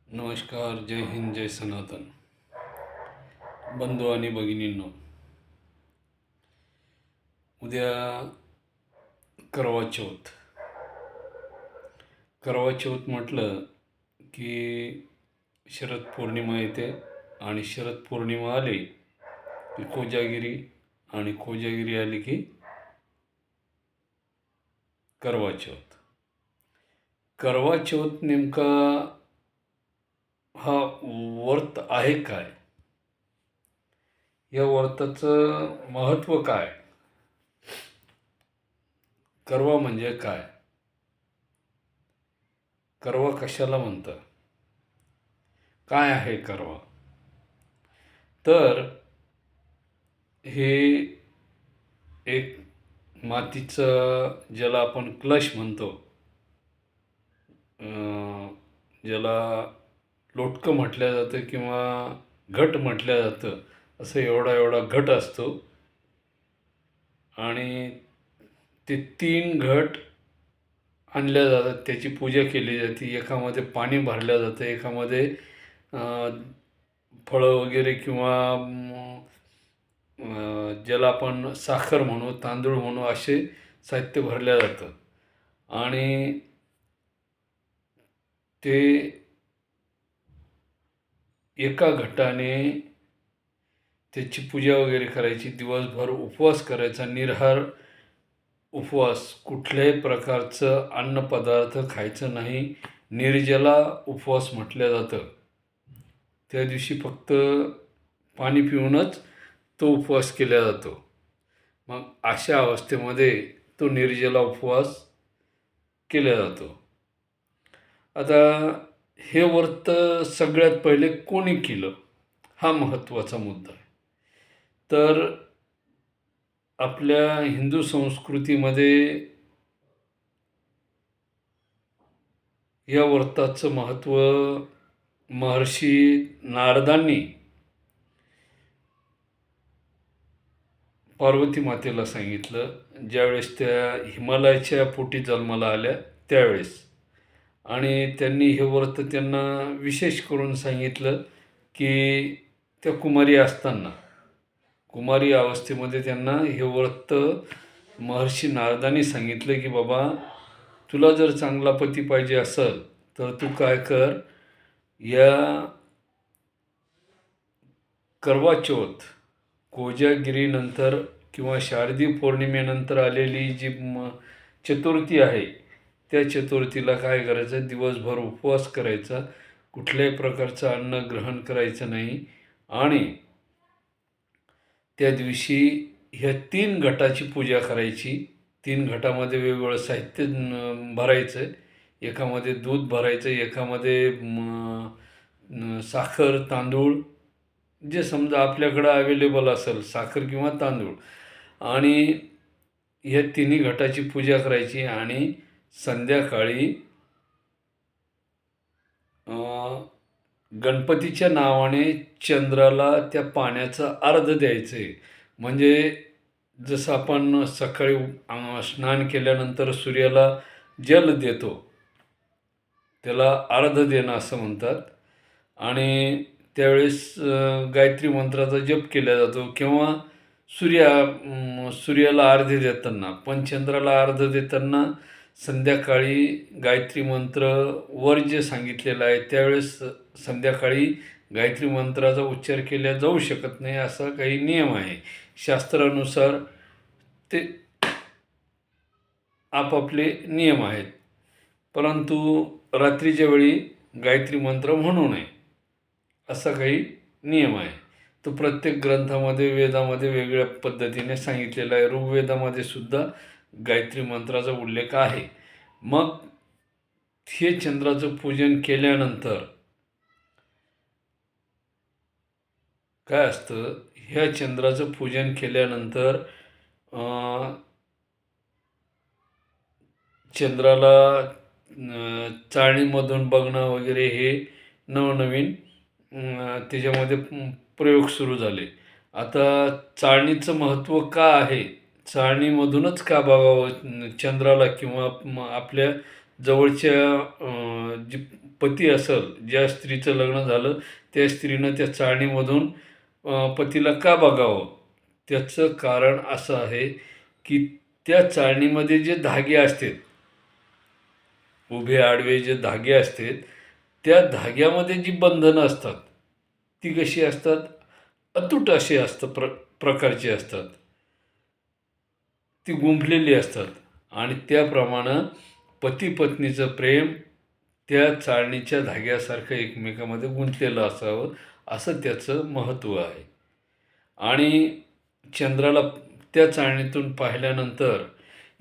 नमस्कार. जय हिंद, जय सनातन. बंधू आणि भगिनींनो, उद्या करवा चौथ. करवा चौथ म्हटलं की शरद पौर्णिमा येते आणि शरद पौर्णिमा आली की कोजागिरी आणि कोजागिरी आली की करवा चौथ. करवा चौथ नेमका हा व्रत आहे काय? या व्रताचं महत्त्व काय? करवा म्हणजे काय? करवा कशाला म्हणतात? काय आहे करवा? तर हे एक मातीचं, ज्याला आपण कलश म्हणतो, ज्याला लोटकं म्हटलं जातं किंवा घट म्हटलं जातं, असं एवढा एवढा घट असतो आणि ते 3 घट आणल्या जातात. त्याची पूजा केली जाते. एकामध्ये पाणी भरलं जातं, एकामध्ये फळं वगैरे किंवा ज्याला आपण साखर म्हणू, तांदूळ म्हणू, असे साहित्य भरलं जातं आणि ते एका घटाने त्याची पूजा वगैरे करायची. दिवसभर उपवास करायचा, निराहार उपवास. कुठल्याही प्रकारचं अन्नपदार्थ खायचं नाही. निर्जला उपवास म्हटलं जातं. त्या दिवशी फक्त पाणी पिऊनच तो उपवास केला जातो. मग अशा अवस्थेमध्ये तो निर्जला उपवास केला जातो. आता हे व्रत सगळ्यात पहिले कोणी केलं, हा महत्त्वाचा मुद्दा आहे. तर आपल्या हिंदू संस्कृतीमध्ये या व्रताचं महत्त्व महर्षी नारदांनी पार्वती मातेला सांगितलं, ज्यावेळेस त्या हिमालयाच्या पोटी जन्माला आल्या त्यावेळेस. आणि त्यांनी हे व्रत त्यांना विशेष करून सांगितलं की त्या कुमारी असताना, कुमारी अवस्थेमध्ये त्यांना हे व्रत महर्षी नारदांनी सांगितलं की बाबा, तुला जर चांगला पती पाहिजे असेल तर तू काय कर, या करवा चौथ कोजागिरीनंतर किंवा शारदी पौर्णिमेनंतर आलेली जी चतुर्थी आहे, त्या चतुर्थीला काय करायचं, दिवसभर उपवास करायचा, कुठल्याही प्रकारचं अन्न ग्रहण करायचं नाही आणि त्या दिवशी ह्या 3 घटाची पूजा करायची. 3 घटामध्ये वेगवेगळं साहित्य भरायचं. एकामध्ये दूध भरायचं, एकामध्ये साखर, तांदूळ, जे समजा आपल्याकडं अवेलेबल असेल, साखर किंवा तांदूळ, आणि ह्या तिन्ही घटाची पूजा करायची आणि संध्याकाळी गणपतीच्या नावाने चंद्राला त्या पाण्याचं अर्घ द्यायचं आहे. म्हणजे जसं आपण सकाळी स्नान केल्यानंतर सूर्याला जल देतो, त्याला अर्घ देणं असं म्हणतात. आणि त्यावेळेस गायत्री मंत्राचा जप केला जातो किंवा सूर्याला अर्घ्य देताना, पण चंद्राला अर्घ्य देताना संध्याकाळी गायत्री मंत्र वर जे सांगितलेलं आहे त्यावेळेस संध्याकाळी गायत्री मंत्राचा उच्चार केला जाऊ शकत नाही, असा काही नियम आहे. शास्त्रानुसार ते आपापले नियम आहेत. परंतु रात्रीच्या वेळी गायत्री मंत्र म्हणू नये, असा काही नियम आहे. तो प्रत्येक ग्रंथामध्ये, वेदामध्ये वेगळ्या पद्धतीने सांगितलेला आहे. ऋग्वेदामध्ये सुद्धा गायत्री मंत्राचा उल्लेख आहे. मग हे चंद्राचं पूजन केल्यानंतर काय असतं, ह्या चंद्राचं पूजन केल्यानंतर चंद्राला चाळणीमधून बघणं वगैरे हे नवनवीन त्याच्यामध्ये प्रयोग सुरू झाले. आता चाळणीचं महत्त्व का आहे, चाळणीमधूनच का बघावं चंद्राला किंवा आपल्या जवळच्या जी पती असेल, ज्या स्त्रीचं लग्न झालं त्या स्त्रीनं त्या चाळणीमधून पतीला का बघावं? त्याचं कारण असं आहे की त्या चाळणीमध्ये जे धागे असतात, उभे आडवे जे धागे असतात, त्या धाग्यामध्ये जी बंधनं असतात ती कशी असतात? अतूट अशी असतात, प्रकारची असतात, ती गुंफलेली असतात. आणि त्याप्रमाणे पती पत्नीचं प्रेम त्या चाळणीच्या धाग्यासारखं एकमेकांमध्ये गुंतलेलं असावं, असं त्याचं महत्त्व आहे. आणि चंद्राला त्या चाळणीतून पाहिल्यानंतर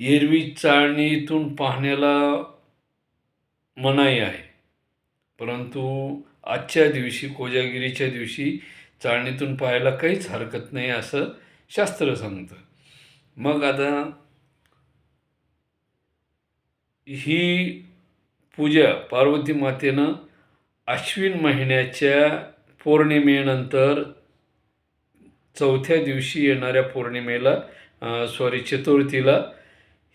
एरवी चाळणीतून पाहण्याला मनाई आहे, परंतु आजच्या दिवशी, कोजागिरीच्या दिवशी चाळणीतून पाहायला काहीच हरकत नाही असं शास्त्र सांगतं. मग आता ही पूजा पार्वती मातेनं अश्विन महिन्याच्या पौर्णिमेनंतर चौथ्या दिवशी येणाऱ्या पौर्णिमेला, चतुर्थीला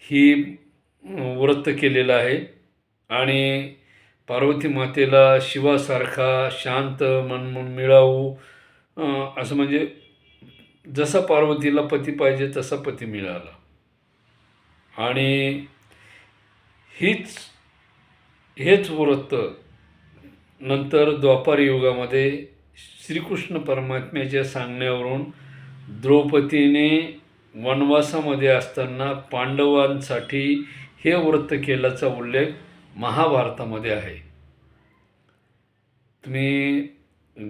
ही व्रत केलेलं आहे. आणि पार्वती मातेला शिवासारखा शांत मन मिळावू, असं म्हणजे जसा पार्वतीला पती पाहिजे तसा पती मिळाला. आणि हेच व्रत नंतर द्वापार युगामध्ये श्रीकृष्ण परमात्म्याच्या सांगण्यावरून द्रौपदीने वनवासामध्ये असताना पांडवांसाठी हे व्रत केल्याचा उल्लेख महाभारतामध्ये आहे. तुम्ही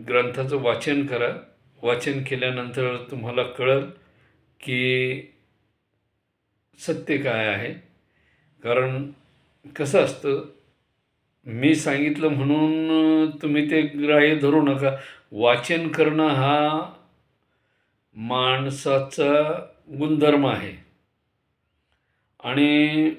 ग्रंथाचं वाचन करा. वाचन केल्यानंतर तुम्हाला कळेल की सत्य काय आहे. कारण कसं असतं, मी सांगितलं म्हणून तुम्ही ते ग्राह्य धरू नका. वाचन करणं हा माणसाचा गुणधर्म आहे. आणि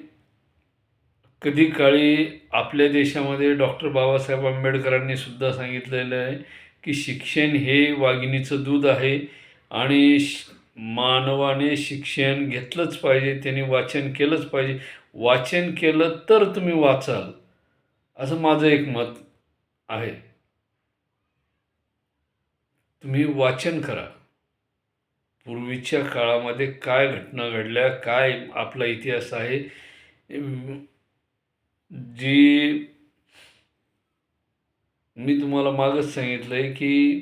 कधी काळी आपल्या देशामध्ये डॉक्टर बाबासाहेब आंबेडकरांनी सुद्धा सांगितलेलं आहे की शिक्षण हे वाघिणीचं दूध आहे आणि मानवाने शिक्षण घेतलंच पाहिजे, त्यांनी वाचन केलंच पाहिजे. वाचन केलं तर तुम्ही वाचाल, असं माझं एक मत आहे. तुम्ही वाचन करा. पूर्वीच्या काळामध्ये काय घटना घडल्या, काय आपला इतिहास आहे, जी मी तुम्हाला मागच सांगितलं आहे की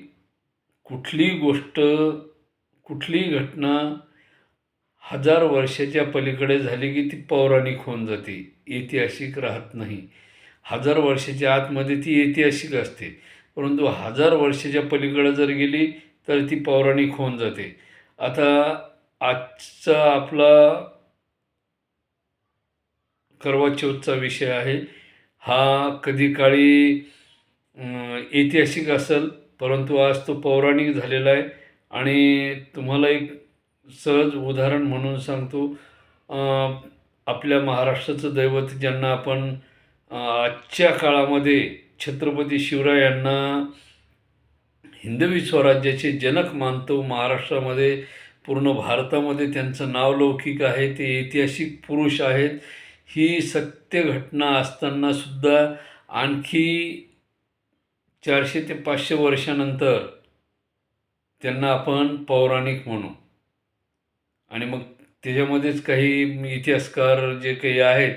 कुठलीही गोष्ट, कुठलीही घटना 1000 वर्षाच्या पलीकडे झाली की ती पौराणिक होऊन जाते, ऐतिहासिक राहत नाही. 1000 वर्षाच्या आतमध्ये ती ऐतिहासिक असते, परंतु 1000 वर्षाच्या पलीकडे जर गेली तर ती पौराणिक होऊन जाते. आता आजचा आपला करवा चौथचा विषय आहे. हा कधी काळी ऐतिहासिक असेल, परंतु आज तो पौराणिक झालेला आहे. आणि तुम्हाला एक सहज उदाहरण म्हणून सांगतो. आपल्या महाराष्ट्राचं दैवत ज्यांना आपण आजच्या काळामध्ये छत्रपती शिवरायांना हिंदवी स्वराज्याचे जनक मानतो. महाराष्ट्रामध्ये, पूर्ण भारतामध्ये त्यांचं नाव लौकिक आहे. ते ऐतिहासिक पुरुष आहेत. ही सत्य घटना असताना सुद्धा आणखी 400 ते 500 वर्षानंतर त्यांना आपण पौराणिक म्हणू. आणि मग त्याच्यामध्येच काही इतिहासकार जे काही आहेत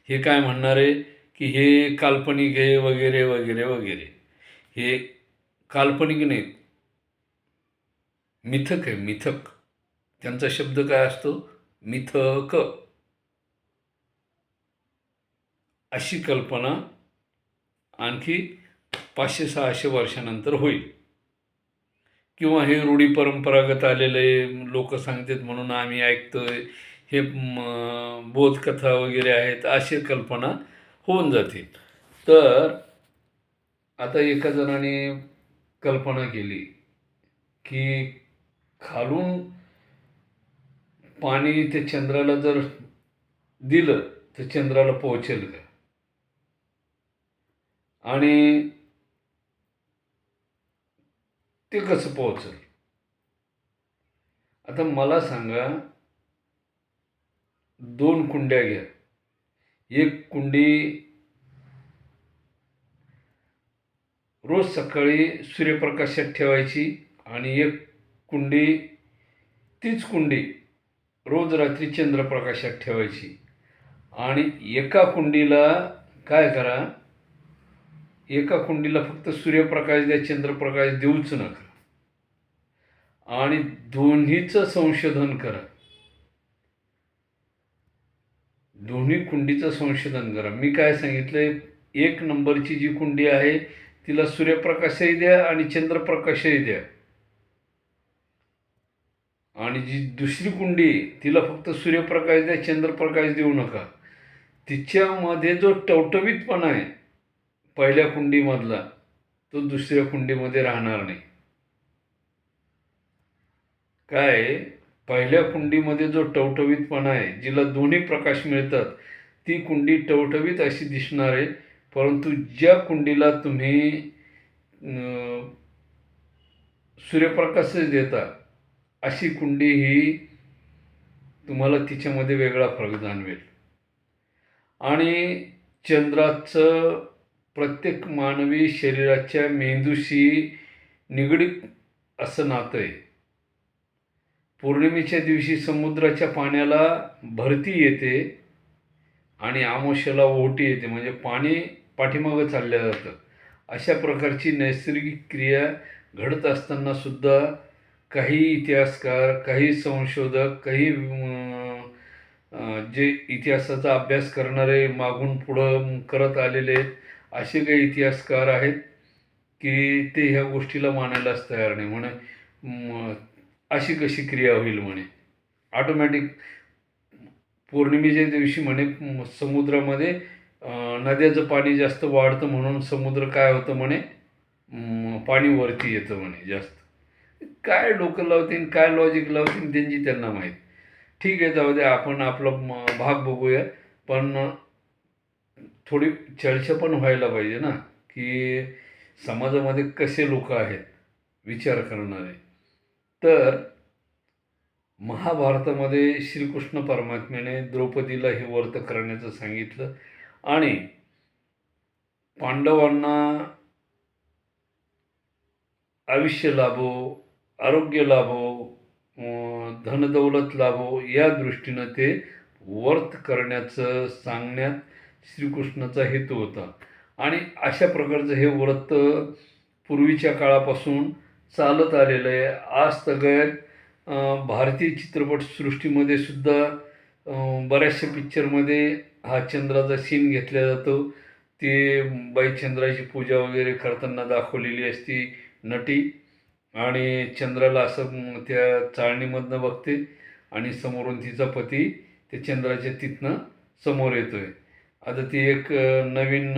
हे काय म्हणणार आहे की हे काल्पनिक आहे वगैरे वगैरे वगैरे. हे काल्पनिक नाही, मिथक आहे, मिथक. त्यांचा शब्द काय असतो? मिथक. अशी कल्पना आणखी 500-600 वर्षानंतर होईल. किंवा हे रूढी परंपरागत आलेले लोक सांगतात म्हणून आम्ही ऐकतोय, हे बोधकथा वगैरे आहेत, अशी कल्पना होऊन जातील. तर आता एका जणाने कल्पना केली की खालून पाणी ते चंद्राला जर दिलं तर चंद्राला पोहोचेल का? आणि ते कसं पोहोचेल? आता मला सांगा, 2 कुंड्या घ्या. एक कुंडी रोज सकाळी सूर्यप्रकाशात ठेवायची आणि एक कुंडी, तीच कुंडी रोज रात्री चंद्रप्रकाशात ठेवायची. आणि एका कुंडीला काय करा, एका कुंडीला फक्त सूर्यप्रकाश द्या, चंद्रप्रकाश देऊच नका. आणि दोन्हीचं संशोधन करा. दोन्ही कुंडीचं संशोधन करा. मी काय सांगितलंय, 1 नंबरची जी कुंडी आहे तिला सूर्यप्रकाशही द्या आणि चंद्रप्रकाशही द्या. आणि जी दुसरी कुंडी तिला फक्त सूर्यप्रकाश द्या, चंद्रप्रकाश देऊ नका. तिच्यामध्ये जो टवटवीतपणा आहे पहिल्या कुंडीमधला, तो दुसऱ्या कुंडीमध्ये राहणार नाही. काय, पहिल्या कुंडीमध्ये जो टवटवीतपणा आहे, जिला दोन्ही प्रकाश मिळतात, ती कुंडी टवटवीत अशी दिसणार आहे. परंतु ज्या कुंडीला तुम्ही सूर्यप्रकाशच देता, अशी कुंडी ही तुम्हाला तिच्यामध्ये वेगळा फरक जाणवेल. आणि चंद्राचं प्रत्येक मानवी शरीराच्या मेंदूशी निगडीत असं नातं आहे. पौर्णिमेच्या दिवशी समुद्राच्या पाण्याला भरती येते आणि अमावास्येला ओहोटी येते, म्हणजे पाणी पाठीमागं चाललं जातं. अशा प्रकारची नैसर्गिक क्रिया घडत असताना सुद्धा काही इतिहासकार, काही संशोधक, काही जे इतिहासाचा अभ्यास करणारे, मागून पुढं करत आलेले असे काही इतिहासकार आहेत की ते ह्या गोष्टीला मानायलाच तयार नाही. म्हणे अशी कशी क्रिया होईल, म्हणे ऑटोमॅटिक पौर्णिमेच्या दिवशी म्हणे समुद्रामध्ये नद्याचं पाणी जास्त वाढतं, म्हणून समुद्र काय होतं म्हणे, पाणी वरती येतं म्हणे जास्त. काय डोकं लावतील, काय लॉजिक लावतील त्यांची त्यांना माहीत. ठीक आहे, जाऊ द्या, आपण आपला भाग बघूया. पण थोडी चर्चा पण व्हायला पाहिजे ना, की समाजामध्ये कसे लोक आहेत विचार करणारे. तर महाभारतामध्ये श्रीकृष्ण परमात्म्याने द्रौपदीला हे व्रत करण्याचं सांगितलं आणि पांडवांना आयुष्य लाभो, आरोग्य लाभो, धनदौलत लाभो, या दृष्टीनं ते व्रत करण्याचं सांगण्यात श्रीकृष्णाचा हेतू होता. आणि अशा प्रकारचं हे व्रत पूर्वीच्या काळापासून चालत आलेलं आहे. आज तगत भारतीय चित्रपटसृष्टीमध्ये सुद्धा बऱ्याचशा पिक्चरमध्ये हा चंद्राचा सीन घेतला जातो. ते बाई चंद्राची पूजा वगैरे करताना दाखवलेली असती नटी, आणि चंद्राला असं त्या चाळणीमधनं बघते आणि समोरून तिचा पती त्या चंद्राच्या तिथनं समोर येतो आहे. आता ती एक नवीन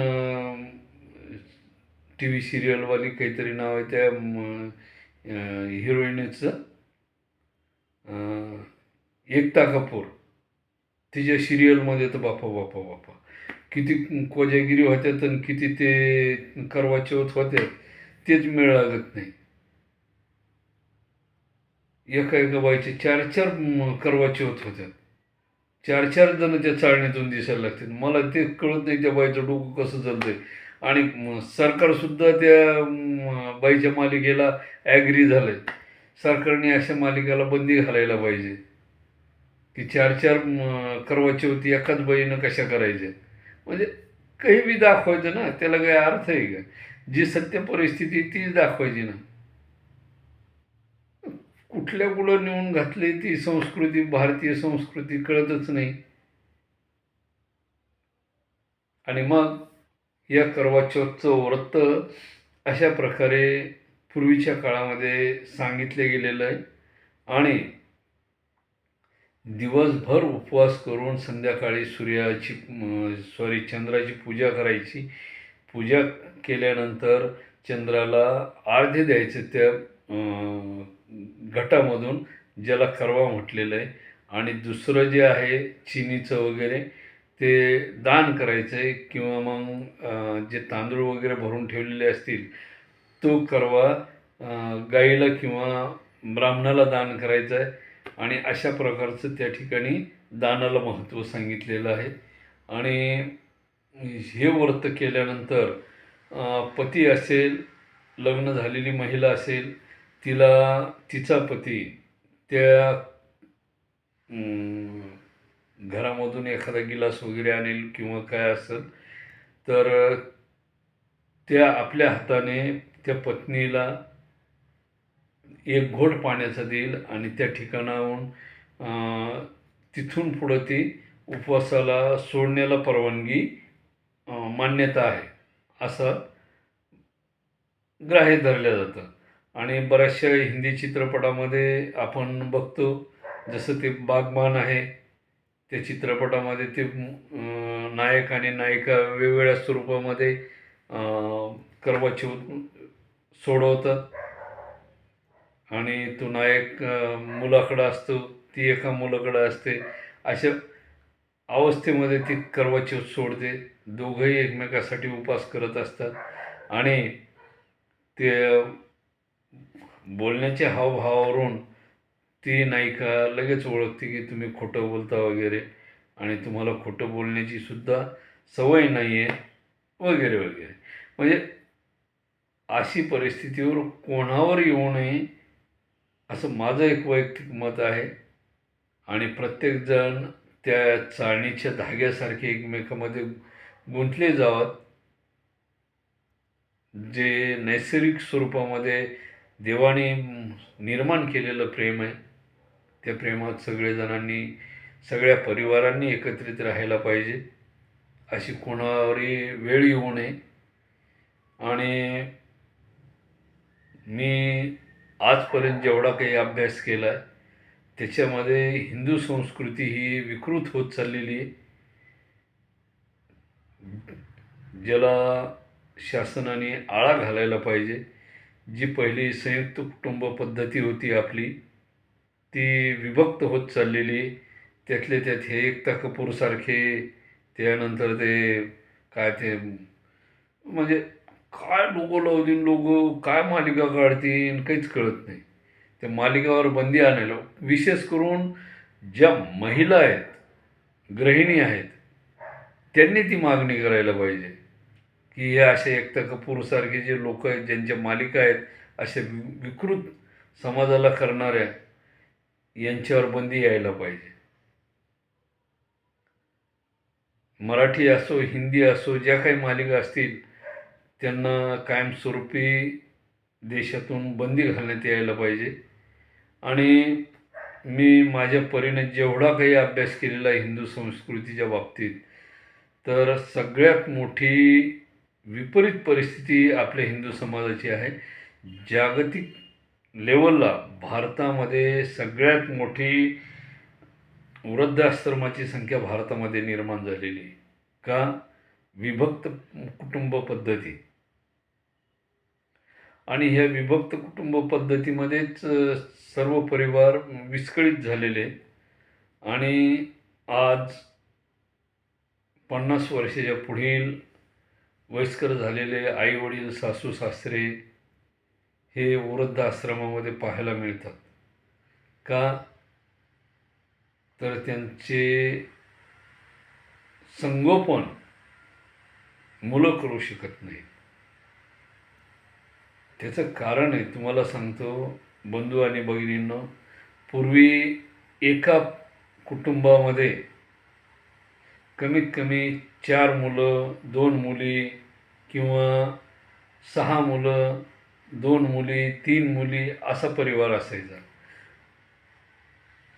टी व्ही सिरियलवाली काहीतरी नाव आहे त्या हिरोईनचं, एकता कपूर, तिच्या सिरियलमध्ये तर बापा बापा बापा किती कोजागिरी होत्यात आणि किती ते करवा चौथ होत्यात, तेच मेळ लागत नाही. एका बाईचे 4-4 करवा चौथ होत्यात, 4-4 जण त्या चाळणीतून दिसायला लागतात. मला ते कळत नाही त्या बाईचं डोकं कसं चालतंय. आणि सरकारसुद्धा त्या बाईच्या मालिकेला ॲग्री झालं आहे. सरकारने अशा मालिकेला बंदी घालायला पाहिजे की 4-4 करवा चौथी एकाच बाईनं कशा करायच्या. म्हणजे काही बी दाखवायचं ना, त्याला काही अर्थ आहे का? जी सत्य परिस्थिती तीच दाखवायची ना. कुठल्या कुठं नेऊन घातली ती संस्कृती, भारतीय संस्कृती कळतच नाही. आणि मग या करवा चौथचं व्रत अशा प्रकारे पूर्वीच्या काळामध्ये सांगितले गेलेलं आहे. आणि दिवसभर उपवास करून संध्याकाळी चंद्राची पूजा करायची. पूजा केल्यानंतर चंद्राला अर्घ्य द्यायचं त्या घटामधून, ज्याला करवा म्हटलेलं आहे. आणि दुसरं जे आहे चिनीचं वगैरे ते दान करायचं आहे, किंवा मग जे तांदूळ वगैरे भरून ठेवलेले असतील तो करवा गाईला किंवा ब्राह्मणाला दान करायचं आहे. आणि अशा प्रकारचं त्या ठिकाणी दानाला महत्त्व सांगितलेलं आहे. आणि हे व्रत केल्यानंतर पती असेल लग्न झालेली महिला असेल, तिला तिचा पती त्या अं, घरामधून एखादा गिलास वगैरे आणेल किंवा काय असेल, तर त्या आपल्या हाताने त्या पत्नीला एक घोट पाण्याचा देईल आणि त्या ठिकाणाहून तिथून पुढं ती उपवासाला सोडण्याला परवानगी मान्यता आहे, असं ग्राह्य धरलं जातं. आणि बऱ्याचशा हिंदी चित्रपटामध्ये आपण बघतो, जसं ते बागबान आहे, त्या चित्रपटामध्ये ते नायक आणि नायिका वेगवेगळ्या स्वरूपामध्ये करवा चौथ सोडवतात आणि तो नायक मुलाकडं असतो, ती एका मुलाकडं असते. अशा अवस्थेमध्ये ती करवा चौथ सोडते. दोघंही एकमेकासाठी उपवास करत असतात आणि ते बोलण्याच्या हावभावावरून ती नायिका लगेच ओळखते की तुम्ही खोटं बोलता वगैरे आणि तुम्हाला खोटं बोलण्याची सुद्धा सवय नाही आहे वगैरे वगैरे. म्हणजे अशी परिस्थितीवर कोणावर येऊ नये, असं माझं एक वैयक्तिक मत आहे. आणि प्रत्येकजण त्या चाळणीच्या धाग्यासारखे एकमेकांमध्ये गुंतले जावं. जे नैसर्गिक स्वरूपामध्ये देवाने निर्माण केलेलं प्रेम आहे, त्या प्रेमात सगळेजणांनी, सगळ्या परिवारांनी एकत्रित राहायला पाहिजे. अशी कोणावरही वेळ येऊ नये. आणि मी आजपर्यंत जेवढा काही अभ्यास केला आहे, त्याच्यामध्ये हिंदू संस्कृती ही विकृत होत चाललेली आहे, ज्याला शासनाने आळा घालायला पाहिजे. जी पहिली संयुक्त कुटुंब पद्धती होती आपली, ती विभक्त होत चाललेली. त्यातले त्यात हे एकता कपूरसारखे, त्यानंतर ते काय ते म्हणजे काय लोगो लावतील, लोगो काय मालिका काढतील, काहीच कळत नाही. त्या मालिकावर बंदी आणायला, विशेष करून ज्या महिला आहेत, गृहिणी आहेत, त्यांनी ती मागणी करायला पाहिजे की हे असे एकता कपूरसारखे जे लोक आहेत, ज्यांच्या मालिका आहेत, अशा विकृत समाजाला करणाऱ्या यांच्यावर बंदी यायला पाहिजे. मराठी असो, हिंदी असो, ज्या काही मालिका असतील त्यांना कायमस्वरूपी देशातून बंदी घालण्यात यायला पाहिजे. आणि मी माझ्या परीने जेवढा काही अभ्यास केलेला आहे हिंदू संस्कृतीच्या बाबतीत, तर सगळ्यात मोठी विपरीत परिस्थिती आपल्या हिंदू समाजाची आहे. जागतिक लेवलला भारतामध्ये सगळ्यात मोठी वृद्धाश्रमाची संख्या भारतामध्ये निर्माण झालेली आहे. का? विभक्त कुटुंब पद्धती. आणि ह्या विभक्त कुटुंब पद्धतीमध्येच सर्व परिवार विस्कळीत झालेले आहेत. आणि आज 50 वर्षाच्या पुढील वयस्कर झालेले आई-वडील, सासू-सासरे हे वृद्धाश्रमामध्ये पाहायला मिळतात. का? तर त्यांचे संगोपन मुलं करू शकत नाहीत. त्याचं कारण आहे, तुम्हाला सांगतो बंधू आणि भगिनींनो, पूर्वी एका कुटुंबामध्ये कमीत कमी 4 मुलं, 2 मुली किंवा 6 मुलं, 2 मुली, 3 मुली असा परिवार असायचा.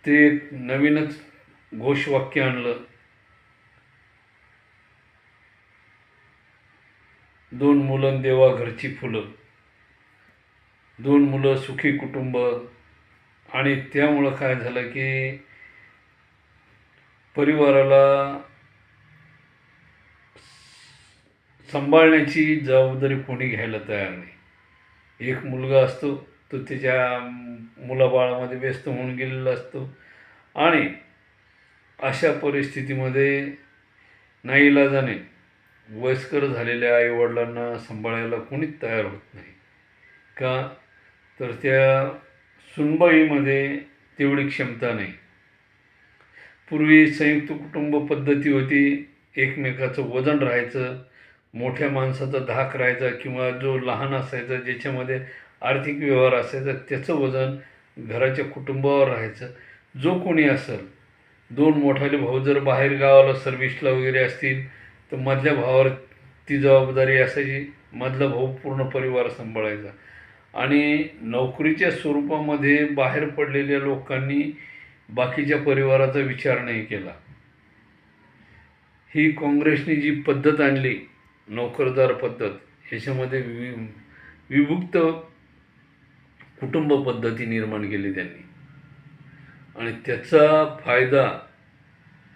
ते नवीनच घोषवाक्य आणलं, 2 मुलं देवा घरची फुलं, 2 मुलं सुखी कुटुंब. आणि त्यामुळं काय झालं की परिवाराला सांभाळण्याची जबाबदारी कोणी घ्यायला तयार नाही. एक मुलगा असतो, तो त्याच्या मुलाबाळामध्ये व्यस्त होऊन गेलेला असतो. आणि अशा परिस्थितीमध्ये नाईलाजाने वयस्कर झालेल्या आईवडिलांना सांभाळायला कोणीच तयार होत नाही. का? तर त्या सुनबाईमध्ये तेवढी क्षमता नाही. पूर्वी संयुक्त कुटुंब पद्धती होती, एकमेकाचं वजन राहायचं, मोठ्या माणसाचा धाक राहायचा किंवा जो लहान असायचा ज्याच्यामध्ये आर्थिक व्यवहार असायचा त्याचं वजन घराच्या कुटुंबावर राहायचं. जो कोणी असेल, दोन मोठाले भाऊ जर बाहेर गावाला सर्व्हिसला वगैरे असतील तर मधल्या भावावर ती जबाबदारी असायची. मधला भाऊ पूर्ण परिवार सांभाळायचा. आणि नोकरीच्या स्वरूपामध्ये बाहेर पडलेल्या लोकांनी बाकीच्या परिवाराचा विचार नाही केला. ही काँग्रेसने जी पद्धत आणली, नोकरदार पद्धत, ह्याच्यामध्ये विभक्त कुटुंब पद्धती निर्माण केली त्यांनी. आणि त्याचा फायदा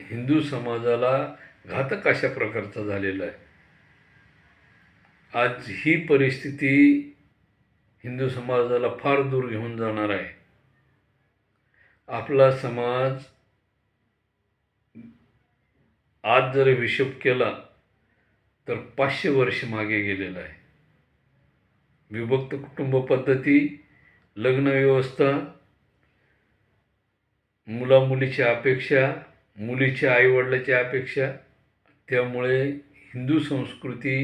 हिंदू समाजाला घातक अशा प्रकारचा झालेला आहे. आज ही परिस्थिती हिंदू समाजाला फार दूर घेऊन जाणार आहे. आपला समाज आज जर हिशोब केला तर 500 वर्ष मागे गेलेला आहे. विभक्त कुटुंब पद्धती, लग्न व्यवस्था, मुलामुलीच्या अपेक्षा, मुलीच्या आईवडिलाच्या अपेक्षा, त्यामुळे हिंदू संस्कृती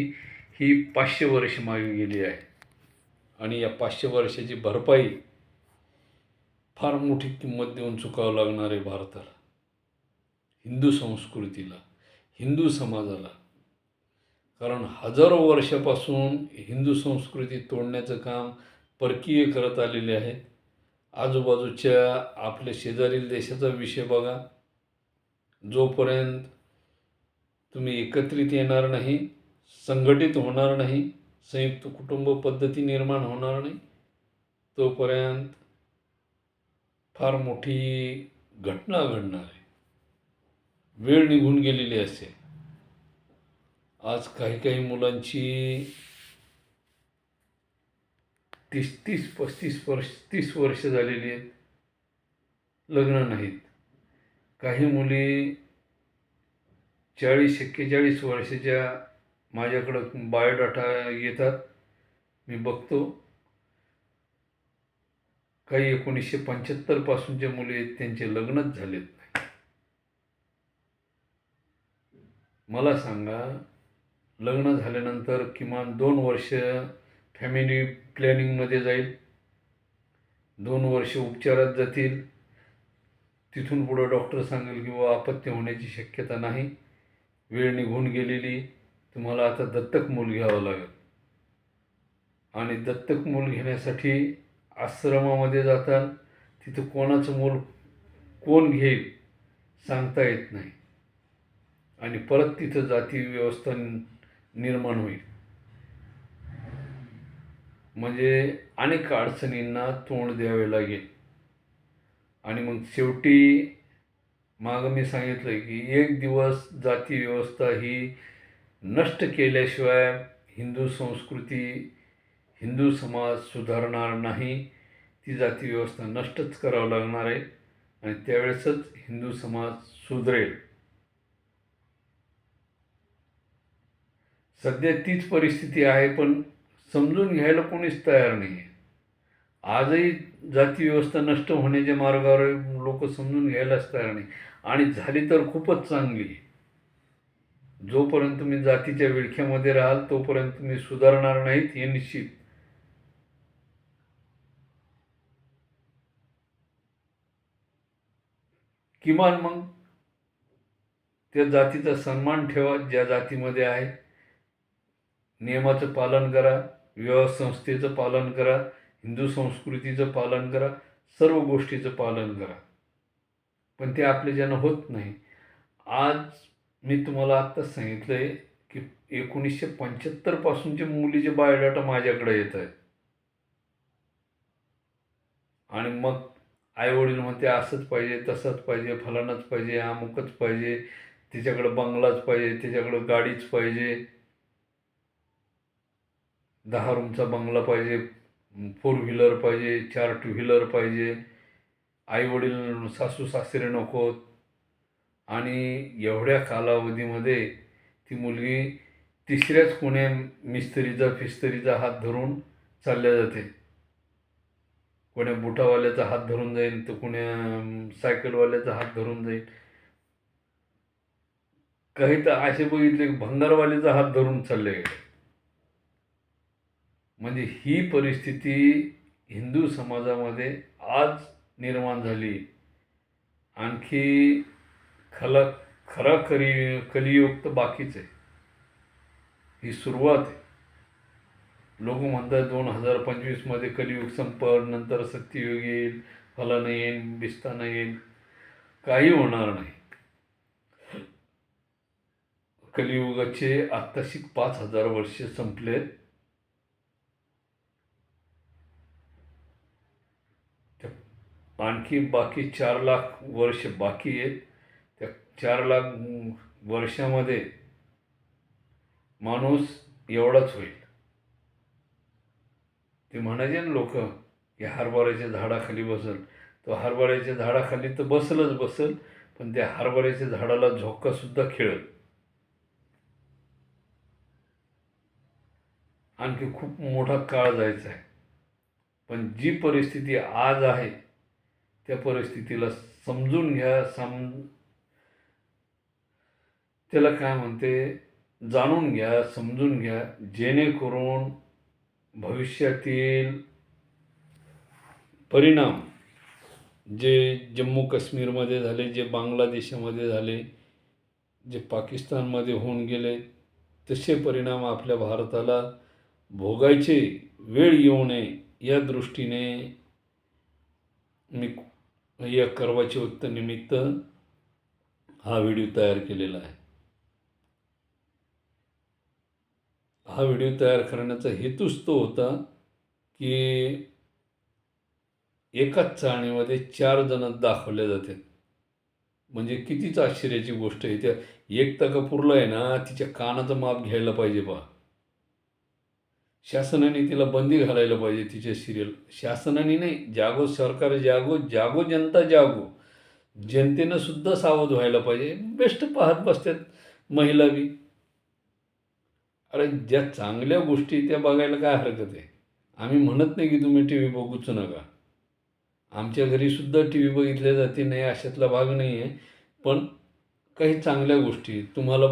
ही 500 वर्ष मागे गेली आहे. आणि या 500 वर्षाची भरपाई फार मोठी किंमत देऊन चुकावं लागणार आहे भारताला, हिंदू संस्कृतीला, हिंदू समाजाला. कारण हजारो वर्षापासून हिंदू संस्कृती तोडण्याचं काम परकीय करत आलेले आहेत. आजूबाजूच्या आपल्या शेजारील देशाचा विषय बघा. जोपर्यंत तुम्ही एकत्रित येणार नाही, संघटित होणार नाही, संयुक्त कुटुंब पद्धती निर्माण होणार नाही, तोपर्यंत फार मोठी घटना घडणार आहे. वेळ निघून गेलेली असेल. आज काही काही मुलांची 30 वर्ष झालेली आहेत, लग्न नाहीत. काही मुली 40-41 वर्षाच्या माझ्याकडं बायोडाटा येतात, मी बघतो. काही 1975 पासूनच्या मुली आहेत, त्यांचे लग्नच झालेत नाही. मला सांगा, लग्न झाल्यानंतर किमान 2 वर्ष फॅमिली प्लॅनिंगमध्ये जाईल, 2 वर्ष उपचारात जातील. तिथून पुढं डॉक्टर सांगेल की बाबा अपत्य होण्याची शक्यता नाही, वेळ निघून गेलेली, तुम्हाला आता दत्तक मूल घ्यावं लागेल. आणि दत्तक मूल घेण्यासाठी आश्रमामध्ये जातात. तिथं कोणाचं मूल कोण घेईल सांगता येत नाही. आणि परत तिथं जाती व्यवस्था निर्माण होईल. म्हणजे अनेक अडचणींना तोंड द्यावे लागेल. आणि मग शेवटी मागं मी सांगितलं की एक दिवस जाती व्यवस्था ही नष्ट केल्याशिवाय हिंदू संस्कृती, हिंदू समाज सुधारणार नाही. ती जाती व्यवस्था नष्टच करावं लागणार आहे आणि त्यावेळेसच हिंदू समाज सुधरेल. सध्या तीच परिस्थिती आहे, पण समजून घ्यायला कोणीच तयार नाही आहे. आजही जाती व्यवस्था नष्ट होण्याच्या मार्गावर लोक समजून घ्यायलाच तयार नाही. आणि झाली तर खूपच चांगली. जोपर्यंत तुम्ही जातीच्या विळख्यामध्ये राहाल तोपर्यंत तुम्ही सुधारणार नाहीत, हे निश्चित. किमान मग त्या जातीचा सन्मान ठेवा ज्या जातीमध्ये आहे. नियमाचं पालन करा, विवाह संस्थेचं पालन करा, हिंदू संस्कृतीचं पालन करा, सर्व गोष्टीचं पालन करा. पण ते आपल्याच्यानं होत नाही. आज मी तुम्हाला आत्ताच सांगितलं आहे की 1975 पासूनचे मुलीचे बायोडाटा माझ्याकडे येत आहेत. आणि मग आईवडील म्हणते असंच पाहिजे, तसंच पाहिजे, फलानंच पाहिजे, अमुकच पाहिजे, तिच्याकडं बंगलाच पाहिजे, तिच्याकडं गाडीच पाहिजे, 10 रूमचा बंगला पाहिजे, 4 व्हीलर पाहिजे, 4 टू व्हीलर पाहिजे, आईवडील सासू सासरे नकोत. आणि एवढ्या कालावधीमध्ये ती मुलगी तिसऱ्याच कोण्या मिस्त्रीचा फिस्त्रीचा हात धरून चालल्या जाते. कोण्या बुटावाल्याचा हात धरून जाईल तर कोण्या सायकलवाल्याचा हात धरून जाईल. काही तर असे बघितले भंगारवालीचा हात धरून चालले गेले. म्हणजे ही परिस्थिती हिंदू समाजामध्ये आज निर्माण झाली. आणखी खला खरा कलियुग तर बाकीच आहे. ही सुरुवात आहे. लोक म्हणतात 2025मध्ये कलियुग संपल, नंतर सत्ययुग येईल, फलानं येईल, बिस्तानं येईल. काही होणार नाही. कलियुगाचे आत्ताशी 5,000 वर्ष संपलेत. आणखी बाकी 4,00,000 वर्ष बाकी आहेत. त्या 4,00,000 वर्षामध्ये माणूस एवढाच होईल. ते म्हणायचे ना लोक की हरभऱ्याच्या झाडाखाली बसल. तो हरभऱ्याच्या झाडाखाली तर बसलच बसल, पण त्या हरभऱ्याच्या झाडाला झोकासुद्धा खेळेल. आणखी खूप मोठा काळ जायचा आहे. पण जी परिस्थिती आज आहे त्या परिस्थितीला समजून घ्या. त्याला काय म्हणते, जाणून घ्या, समजून घ्या, जेणेकरून भविष्यातील परिणाम जे जम्मू काश्मीरमध्ये झाले, जे बांगलादेशामध्ये झाले, जे पाकिस्तानमध्ये होऊन गेले, तसे परिणाम आपल्या भारताला भोगायचे वेळ येऊ नये या दृष्टीने मी या करवा चौथनिमित्त हा व्हिडिओ तयार केलेला आहे. हा व्हिडिओ तयार करण्याचा हेतूच तो होता की एकाच चाळणीमध्ये 4 जण दाखवले जातात. म्हणजे कितीच आश्चर्याची गोष्ट आहे. त्या एक तकापूरला आहे ना, तिच्या कानाचं माप घ्यायला पाहिजे पहा. शासनाने तिला बंदी घालायला पाहिजे तिच्या सिरियल. शासनाने नाही, जागो सरकार जागो, जागो जनता जागो. जनतेनं सुद्धा सावध व्हायला पाहिजे. बेस्ट पाहत बसतात महिला बी. अरे ज्या चांगल्या गोष्टी त्या बघायला काय हरकत आहे. आम्ही म्हणत नाही की तुम्ही टी व्ही बघूच नका. आमच्या घरीसुद्धा टी व्ही बघितल्या जाते, नाही अशातला भाग नाही आहे. पण काही चांगल्या गोष्टी तुम्हाला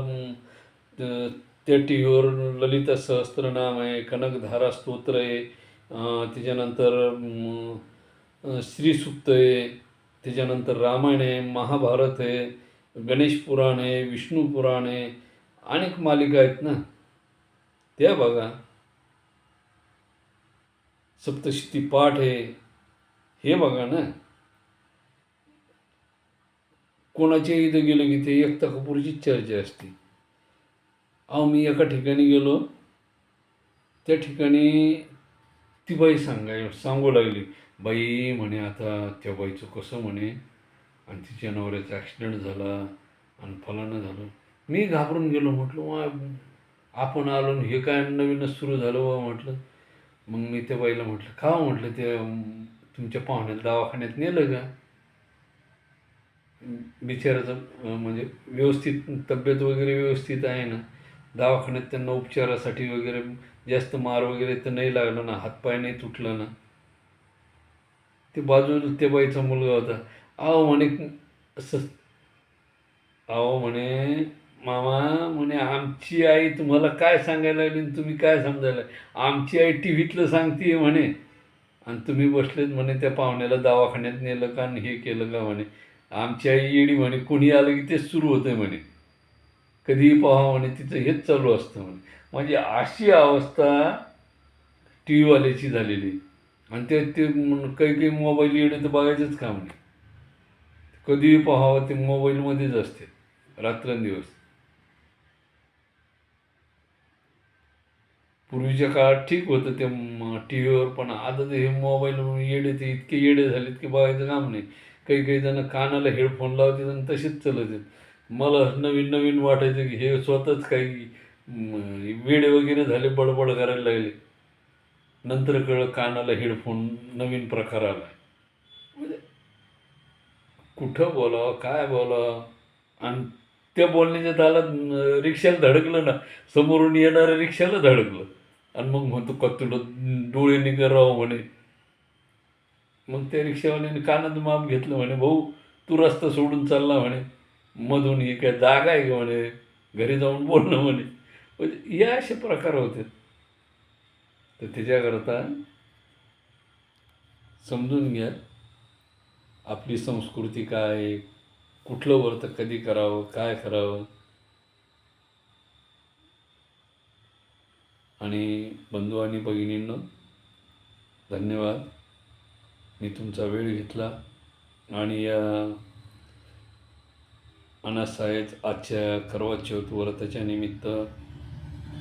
त्या टी व्हीवर ललिता सहस्त्रनाम आहे, कनकधारा स्तोत्र आहे, त्याच्यानंतर श्रीसूक्त आहे, त्याच्यानंतर रामायण आहे, महाभारत आहे, गणेश पुराण आहे, विष्णू पुराण आहे, अनेक मालिका आहेत ना, त्या बघा. सप्तशती पाठ आहे, हे बघा ना. कोणाच्या इथं गेलं की ते एकता कपूरचीच चर्चा असते. अहो मी एका ठिकाणी गेलो, त्या ठिकाणी ती बाई सांगू लागली, बाई म्हणे आता त्या बाईचं कसं म्हणे, आणि तिच्या नवऱ्याचा ॲक्सिडेंट झाला आणि फलानं झालं. मी घाबरून गेलो. म्हटलं वा आपण आलो हे काय नवीनच सुरू झालं वा म्हटलं. मग मी त्या बाईला म्हटलं का म्हटलं ते तुमच्या पाहुण्याला दवाखान्यात नेलं का. बिचाराचं म्हणजे व्यवस्थित तब्येत वगैरे व्यवस्थित आहे ना, दवाखान्यात त्यांना उपचारासाठी वगैरे जास्त मार वगैरे तर नाही लागला ना, हातपाय नाही तुटला ना. ते बाजूला त्या बाईचा मुलगा होता. अहो म्हणे असं, अहो म्हणे मामा म्हणे आमची आई तुम्हाला काय सांगायला लागली आणि तुम्ही काय समजायला. आमची आई टी व्हीतलं सांगते म्हणे आणि तुम्ही बसलेत म्हणे त्या पाहुण्याला दवाखान्यात नेलं का आणि हे केलं का म्हणे. आमची आई येडी म्हणे, कुणी आलं की तेच सुरू होतं म्हणे, कधीही पाहा म्हणे तिचं हेच चालू असतं म्हणे. म्हणजे अशी अवस्था टी व्हीवाल्याची झालेली. आणि ते ते काही काही मोबाईल येणे तर बघायचंच का म्हणे, कधीही पाहावं ते मोबाईलमध्येच असते रात्रंदिवस. पूर्वीच्या काळात ठीक होतं ते टी व्हीवर, पण आता ते हे मोबाईल येडे ते इतके येडे झालेत की बघायचं काम नाही. काही काही जण कानाला हेडफोन लावतात आणि तसेच चालत आहेत. मला नवीन नवीन वाटायचं की हे स्वतःच काही वेडे वगैरे झाले, बडबड करायला लागले. नंतर कळलं कानाला हेडफोन नवीन प्रकार आला. म्हणजे कुठं बोलावं, काय बोलावं. आणि त्या बोलण्याच्या तालात रिक्षाला धडकलं ना, समोरून येणाऱ्या रिक्षाला धडकलं आणि मग म्हणतो का तुला डोळे निघा राव म्हणे. मग त्या रिक्षावाल्याने कानात माप घेतलं म्हणे, भाऊ तू रस्ता सोडून चालला म्हणे, मधून ही काय जागा आहे का म्हणे. घरी जाऊन बोलणं म्हणे. म्हणजे या असे प्रकार होते. तर त्याच्याकरता समजून घ्या आपली संस्कृती काय आहे, कुठलं व्रत कधी करावं, काय करावं. आणि बंधू आणि भगिनींनो, धन्यवाद. मी तुमचा वेळ घेतला आणि या अनासाहेब आजच्या करवा चौथ व्रताच्या निमित्त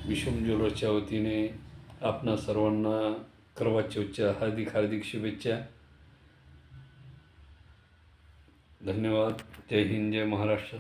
विश्वम ज्वेलर्सच्या वतीने आपणा सर्वांना करवा चौथच्या हार्दिक हार्दिक शुभेच्छा. धन्यवाद. जय हिंद, जय महाराष्ट्र.